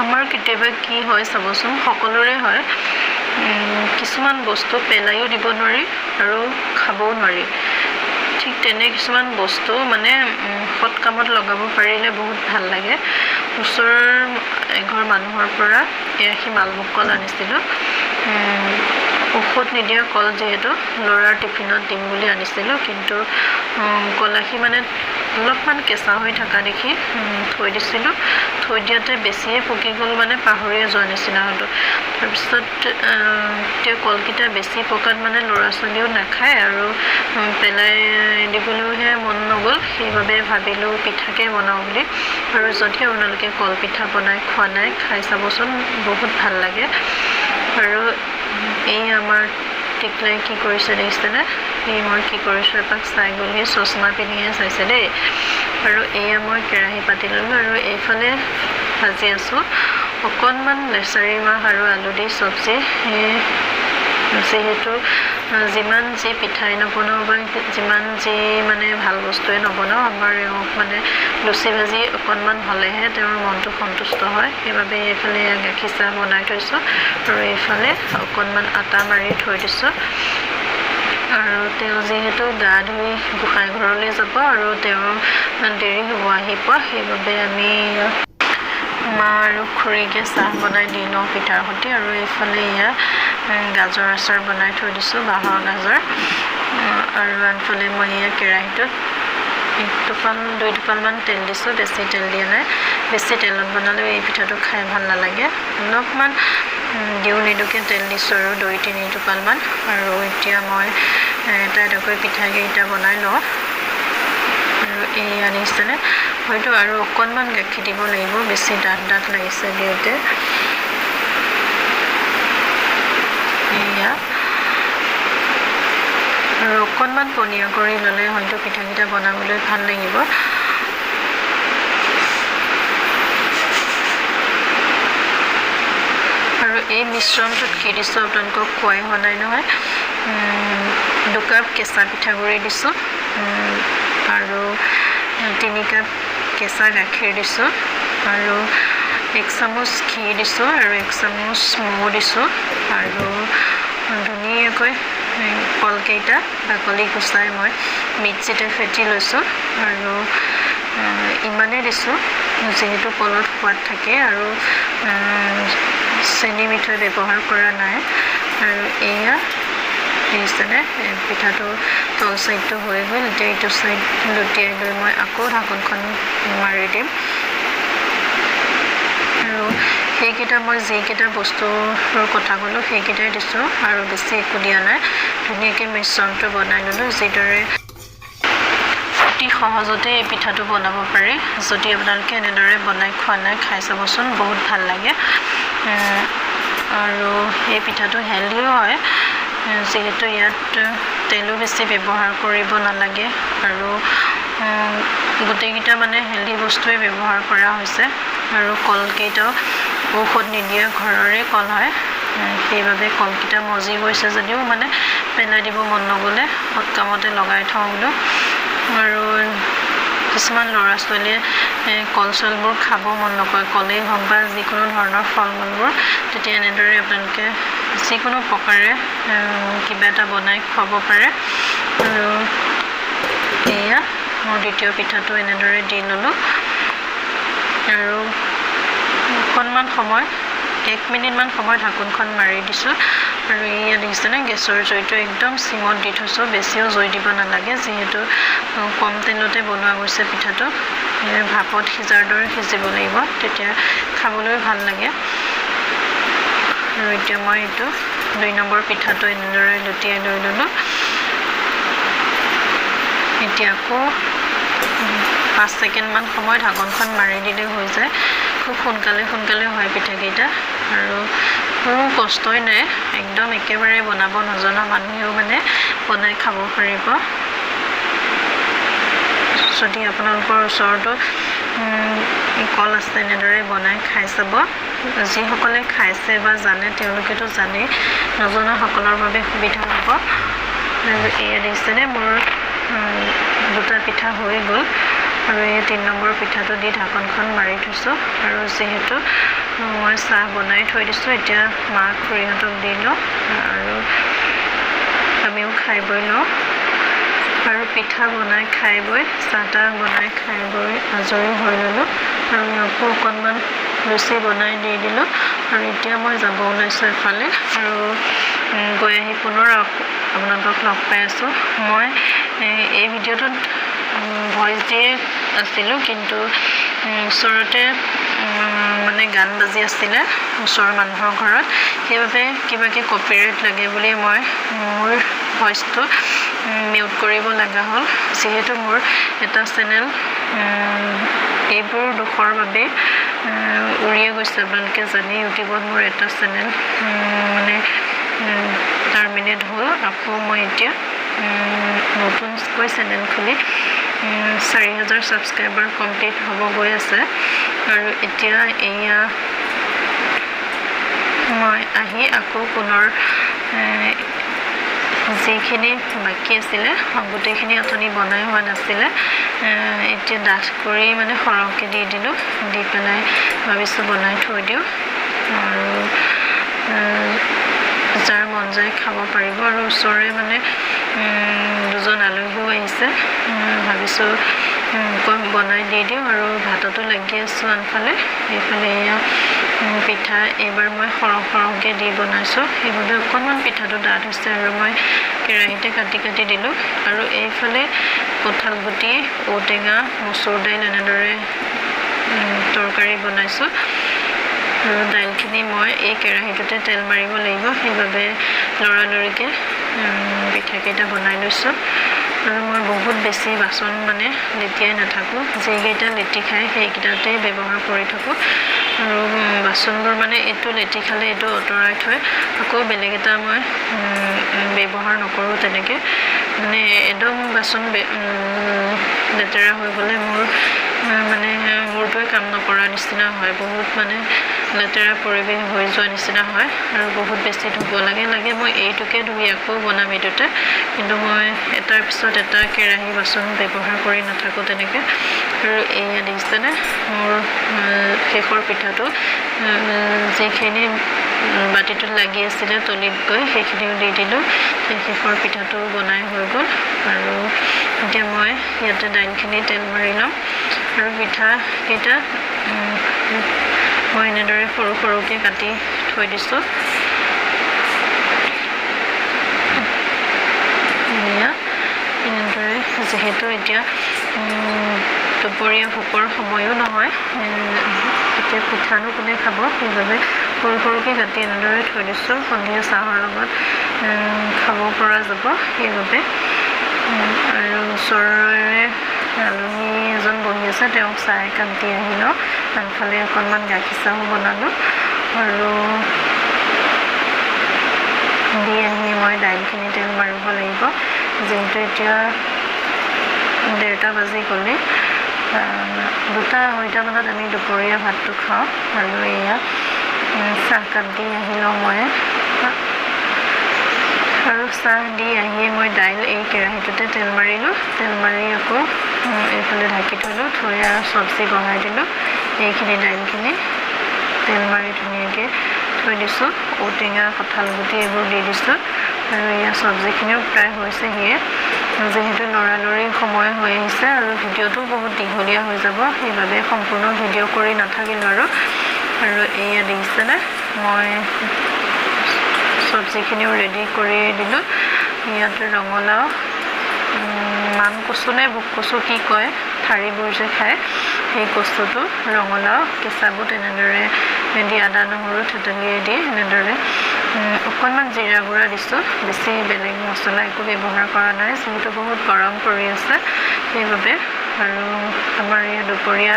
আমাৰ কেতিয়াবা কি হয় চাবচোন সকলোৰে হয় কিছুমান বস্তু পেলাইও দিব নোৱাৰি আৰু খাবও নোৱাৰি ঠিক তেনে কিছুমান বস্তু মানে সৎ কামত লগাব পাৰিলে বহুত ভাল লাগে ওচৰৰ এঘৰ মানুহৰ পৰা এয়াখি মালভোগ কল আনিছিলোঁ ঔষধ নিদিয়া কল যিহেতু ল'ৰাৰ টিফিনত দিম বুলি আনিছিলোঁ কিন্তু কলাখি মানে অলপমান কেঁচা হৈ থকা দেখি থৈ দিছিলোঁ থৈ দিয়াতে বেছিয়ে পকি গ'ল মানে পাহৰিয়ে যোৱা নিচিনা হ'লোঁ তাৰপিছত তেওঁ কলকেইটা বেছি পকাত মানে ল'ৰা ছোৱালীও নাখায় আৰু পেলাই দিবলৈহে মন নগ'ল সেইবাবে ভাবিলোঁ পিঠাকে বনাওঁ বুলি আৰু যদি আপোনালোকে কল পিঠা বনাই খোৱা নাই খাই চাবচোন বহুত ভাল লাগে আৰু এই আমাৰ টিকলাই কি কৰিছে দেখিছেনে এই মই কি কৰিছোঁ এপাক চাই গ'লহি চশমা পিন্ধিয়ে চাইছে দেই আৰু এয়া মই কেৰাহী পাতি ল'লোঁ আৰু এইফালে ভাজি আছোঁ অকণমান লেচাৰী মাহ আৰু আলু দি চব্জি যিহেতু যিমান যি পিঠাই নবনাওঁ বা যিমান যি মানে ভাল বস্তুৱে নবনাওঁ আমাৰ এওঁক মানে লুচি ভাজি অকণমান হ'লেহে তেওঁৰ মনটো সন্তুষ্ট হয় সেইবাবে এইফালে গাখীৰ চাহ বনাই থৈছোঁ আৰু এইফালে অকণমান আটা মাৰি থৈ দিছোঁ আৰু তেওঁ যিহেতু গা ধুই গোসাঁই ঘৰলৈ যাব আৰু তেওঁৰ দেৰি হ'ব আহি পোৱা সেইবাবে আমি মা আৰু খুৰীকে চাহ বনাই দি লওঁ পিঠাৰ সৈতে আৰু এইফালে এয়া গাজৰ আচাৰ বনাই থৈ দিছোঁ বাঁহৰ গাজৰ আৰু আনফালে মই এয়া কেৰাহীটোত দুই টোপালমান তেল দিছোঁ বেছি তেল দিয়া নাই বেছি তেলত বনালেও এই পিঠাটো খাই ভাল নালাগে অলপমান দিও নিদুকৈ তেল দিছোঁ আৰু 2-3 টোপালমান আৰু এতিয়া মই এটা এটাকৈ পিঠাকেইটা বনাই লওঁ আৰু এই আনিছেনে হয়তো আৰু অকণমান গাখীৰ দিব লাগিব বেছি ডাঠ লাগিছে দিওঁতে এয়া আৰু অকণমান পনীয়া কৰি ল'লে হয়তো পিঠাকেইটা বনাবলৈ ভাল লাগিব আৰু এই মিশ্ৰণটোত কি দিছোঁ আপোনালোকক কোৱাই হোৱা নাই নহয় 2 কাপ কেঁচা পিঠাগুড়ি দিছোঁ আৰু 3 কাপ কেঁচা গাখীৰ দিছোঁ আৰু 1 চামুচ ঘি দিছোঁ আৰু 1 চামুচ মৌ দিছোঁ আৰু ধুনীয়াকৈ কলকেইটা বাকলি গুচাই মই মিক্সিতে ফেটি লৈছোঁ আৰু ইমানেই দিছোঁ যিহেতু কলত সোৱাদ থাকে আৰু চেনি মিঠৈ ব্যৱহাৰ কৰা নাই আৰু এয়া দেখিছেনে পিঠাটো তল চাইডটো হৈ গ'ল এতিয়া এইটো চাইড লুটিয়াই লৈ মই আকৌ ঢাকনখন মাৰি দিম আৰু সেইকেইটা মই যিকেইটা বস্তুৰ কথা ক'লোঁ সেইকেইটাই দিছোঁ আৰু বেছি একো দিয়া নাই ধুনীয়াকৈ মিশ্ৰণটো বনাই ল'লোঁ যিদৰে অতি সহজতে এই পিঠাটো বনাব পাৰি যদি আপোনালোকে এনেদৰে বনাই খোৱা নাই খাই চাবচোন বহুত ভাল লাগে আৰু এই পিঠাটো হেল্ডিও হয় যিহেতু ইয়াত তেলো বেছি ব্যৱহাৰ কৰিব নালাগে আৰু গোটেইকেইটা মানে হেল্ডি বস্তুৱে ব্যৱহাৰ কৰা হৈছে আৰু কলকেইটাও ঔষধ নিদিয়া ঘৰৰে কল হয় সেইবাবে কলকেইটা মজি গৈছে যদিও মানে পেলাই দিব মন নগ'লে সৎ কামতে লগাই থওঁ বোলো আৰু কিছুমান ল'ৰা ছোৱালীয়ে কল চলবোৰ খাব মন নকৰে কলেই হওক বা যিকোনো ধৰণৰ ফল মূলবোৰ তেতিয়া এনেদৰে আপোনালোকে যিকোনো প্ৰকাৰে কিবা এটা বনাই খুৱাব পাৰে আৰু এয়া মোৰ দ্বিতীয় পিঠাটো এনেদৰে দি ল'লোঁ আৰু অকণমান সময় 1 মিনিটমান সময় ঢাকোনখন মাৰি দিছোঁ আৰু এয়া দেখিছেনে গেছৰ জুইটো একদম চিমত দি থৈছোঁ বেছিও জুই দিব নালাগে যিহেতু কম তেলতে বনোৱা গৈছে পিঠাটো ভাপত সিজাৰ দৰে সিজিব লাগিব তেতিয়া খাবলৈ ভাল লাগে আৰু এতিয়া মই এইটো 2 নম্বৰ পিঠাটো এনেদৰে লুটিয়াই লৈ ল'লোঁ এতিয়া আকৌ 5 ছেকেণ্ডমান সময় ঢাকনখন মাৰি দিলে হৈ যায় খুব সোনকালে হয় পিঠাকেইটা আৰু কোনো কষ্টই নাই একদম একেবাৰে বনাব নজনা মানুহেও মানে বনাই খাব পাৰিব যদি আপোনালোকৰ ওচৰতো কল আছে এনেদৰে বনাই খাই চাব যিসকলে খাইছে বা জানে তেওঁলোকেতো জানেই নজনাসকলৰ বাবে সুবিধা হ'ব আৰু এয়া দেখিছেনে মোৰ 2টা পিঠা হৈ গ'ল আৰু এই 3 নম্বৰ পিঠাটো দি ঢাকনখন মাৰি থৈছোঁ আৰু যিহেতু মই চাহ বনাই থৈ দিছোঁ এতিয়া মা খুৰীহঁতক দি লওঁ আৰু আমিও খাই বৈ লওঁ আৰু পিঠা বনাই খাই বৈ চাহ তাহ বনাই খাই বৈ আজৰি হৈ ল'লোঁ আৰু আকৌ অকণমান লুচি বনাই দি দিলোঁ আৰু এতিয়া মই যাব ওলাইছোঁ এফালে আৰু গৈ আহি পুনৰ আপোনালোকক লগ পাই আছোঁ মই এই ভিডিঅ'টোত ভইচ দিয়ে আছিলোঁ কিন্তু ওচৰতে মানে গান বাজি আছিলে ওচৰৰ মানুহৰ ঘৰত সেইবাবে কিবাকৈ কপিৰাইট লাগে বুলি মই মোৰ ভইচটো মিউট কৰিব লগা হ'ল যিহেতু মোৰ এটা চেনেল এইবোৰ দুখৰ বাবে উৰিয়ে গৈছে আপোনালোকে জানি ইউটিউবত মোৰ এটা চেনেল মানে টাৰ্মিনেট হ'ল আকৌ মই এতিয়া নতুনকৈ চেনেল খুলি 4000 ছাবস্ক্ৰাইবাৰ কমপ্লিট হ'ব গৈ আছে আৰু এতিয়া এয়া মই আহি আকৌ পুনৰ যিখিনি বাকী আছিলে গোটেইখিনি অথনি বনাই হোৱা নাছিলে এতিয়া ডাঠ কৰি মানে সৰহকৈ দি দিলোঁ দি পেলাই ভাবিছোঁ বনাই থৈ দিওঁ আৰু যাৰ মন যায় খাব পাৰিব আৰু ওচৰৰে মানে দুজন আলহীও আহিছে ভাবিছোঁ বনাই দি দিওঁ আৰু ভাততো লাগি আছোঁ আনফালে এইফালে এয়া পিঠা এইবাৰ মই সৰহকৈ দি বনাইছোঁ সেইবাবে অকণমান পিঠাটো ডাঠ হৈছে আৰু মই কেৰাহীতে কাটি কাটি দিলোঁ আৰু এইফালে কঁঠাল গুটি ঔটেঙা মচুৰ দাইল এনেদৰে তৰকাৰী বনাইছোঁ আৰু দাইলখিনি মই এই কেৰাহীটোতে তেল মাৰিব লাগিব সেইবাবে লৰালৰিকৈ পিঠাকেইটা বনাই লৈছোঁ আৰু মই বহুত বেছি বাচন মানে লেটিয়াই নাথাকোঁ যিকেইটা লেটি খায় সেইকেইটাতে ব্যৱহাৰ কৰি থাকোঁ আৰু বাচনবোৰ মানে এইটো লেটি খালে এইটো আঁতৰাই থৈ আকৌ বেলেগ এটা মই ব্যৱহাৰ নকৰোঁ তেনেকৈ মানে একদম বাচন লেতেৰা হৈ গ'লে মোৰ মানে মোৰটোৱে কাম নকৰা নিচিনা হয় বহুত মানে লেতেৰা পৰিৱেশ হৈ যোৱা নিচিনা হয় আৰু বহুত বেছি ধুব লাগে মই এইটোকে ধুই আকৌ বনাম এইটোতে কিন্তু মই এটাৰ পিছত এটা কেৰাহী বাচন ব্যৱহাৰ কৰি নাথাকোঁ তেনেকৈ আৰু এয়া দেখিছেনে মোৰ শেষৰ পিঠাটো যিখিনি বাতিটোত লাগি আছিলে তলিত গৈ সেইখিনিও দি দিলোঁ সেই শেষৰ পিঠাটো বনাই হৈ গ'ল আৰু এতিয়া মই ইয়াতে দাইলখিনি তেল মাৰি ল'ম আৰু পিঠাকেইটা মই এনেদৰে সৰু সৰুকৈ কাটি থৈ দিছোঁ এনেদৰে যিহেতু এতিয়া দুপৰীয়া ভোকৰ সময়ো নহয় এতিয়া পিঠানো কোনে খাব সেইবাবে সৰু সৰুকৈ কাটি এনেদৰে থৈ দিছোঁ সন্ধিয়া চাহৰ লগত খাব পৰা যাব সেইবাবে আৰু ওচৰৰে আলহী এজন বহি আছে তেওঁক চাহ একাপ দি আহিলোঁ আনফালে অকণমান গাখীৰ চাহো বনালোঁ আৰু দি আহি মই দাইলখিনি তেল মাৰিব লাগিব যিহেতু এতিয়া 1:30 বাজি গ'লে 2-2:30 মানত আমি দুপৰীয়া ভাতটো খাওঁ আৰু এয়া চাহকাপ দি আহিলোঁ মই আৰু চাহ দি আহিয়ে মই দাইল এই কেৰাহীটোতে তেল মাৰিলোঁ তেল মাৰি আকৌ এইফালে ঢাকি থ'লোঁ থৈ আৰু চব্জি বহাই দিলোঁ এইখিনি দাইলখিনি তেল মাৰি ধুনীয়াকৈ থৈ দিছোঁ ঔটেঙা কঁঠাল গুটি এইবোৰ দি দিছোঁ আৰু এয়া চব্জিখিনিও প্ৰায় হৈছেহিয়ে যিহেতু লৰালৰি সময় হৈ আহিছে আৰু ভিডিঅ'টো বহুত দীঘলীয়া হৈ যাব সেইবাবে সম্পূৰ্ণ ভিডিঅ' কৰি নাথাকিলোঁ আৰু এয়া দেখিছেনে মই চব্জিখিনিও ৰেডি কৰি দিলোঁ ইয়াতে ৰঙালাও মান কচু নে ভোগ কচু কি কয় ঠাৰিবোৰ যে খায় সেই কচুটো ৰঙালাও কেঁচা বুট এনেদৰে দি আদা নহৰু থেতেলিয়াই দি এনেদৰে অকণমান জিৰা গুড়া দিছোঁ বেছি বেলেগ মছলা একো ব্যৱহাৰ কৰা নাই যিহেতু বহুত গৰম পৰি আছে সেইবাবে আৰু আমাৰ ইয়াত দুপৰীয়া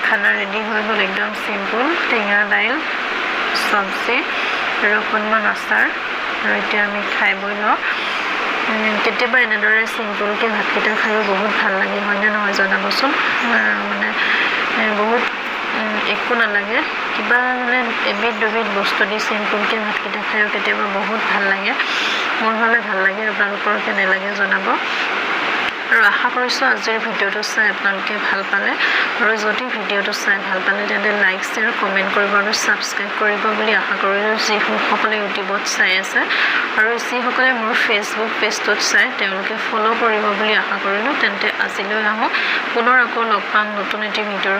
খানা ৰেডি হৈ গ'ল একদম চিম্পুল টেঙা দাইল চব্জি আৰু অকণমান আচাৰ আৰু এতিয়া আমি খাই বৈ লওঁ কেতিয়াবা এনেদৰে চিম্পুলকৈ ভাতকেইটা খায়ো বহুত ভাল লাগে হয়নে নহয় জনাবচোন মানে বহুত একো নালাগে কিবা মানে এবিধ দুবিধ বস্তু দি চিম্পুলকৈ ভাতকেইটা খায়ো কেতিয়াবা বহুত ভাল লাগে মোৰ হ'লে ভাল লাগে আপোনালোকৰ কেনে লাগে জনাব আৰু আশা কৰিছোঁ আজিৰ ভিডিঅ'টো চাই আপোনালোকে ভাল পালে আৰু যদি ভিডিঅ'টো চাই ভাল পালে তেন্তে লাইক শ্বেয়াৰ কমেণ্ট কৰিব আৰু ছাবস্ক্ৰাইব কৰিব বুলি আশা কৰিলোঁ যিসকলে ইউটিউবত চাই আছে আৰু যিসকলে মোৰ ফেচবুক পেজটোত চাই তেওঁলোকে ফ'ল' কৰিব বুলি আশা কৰিলোঁ তেন্তে আজিলৈ আহোঁ পুনৰ আকৌ লগ পাম নতুন এটি ভিডিঅ'ৰ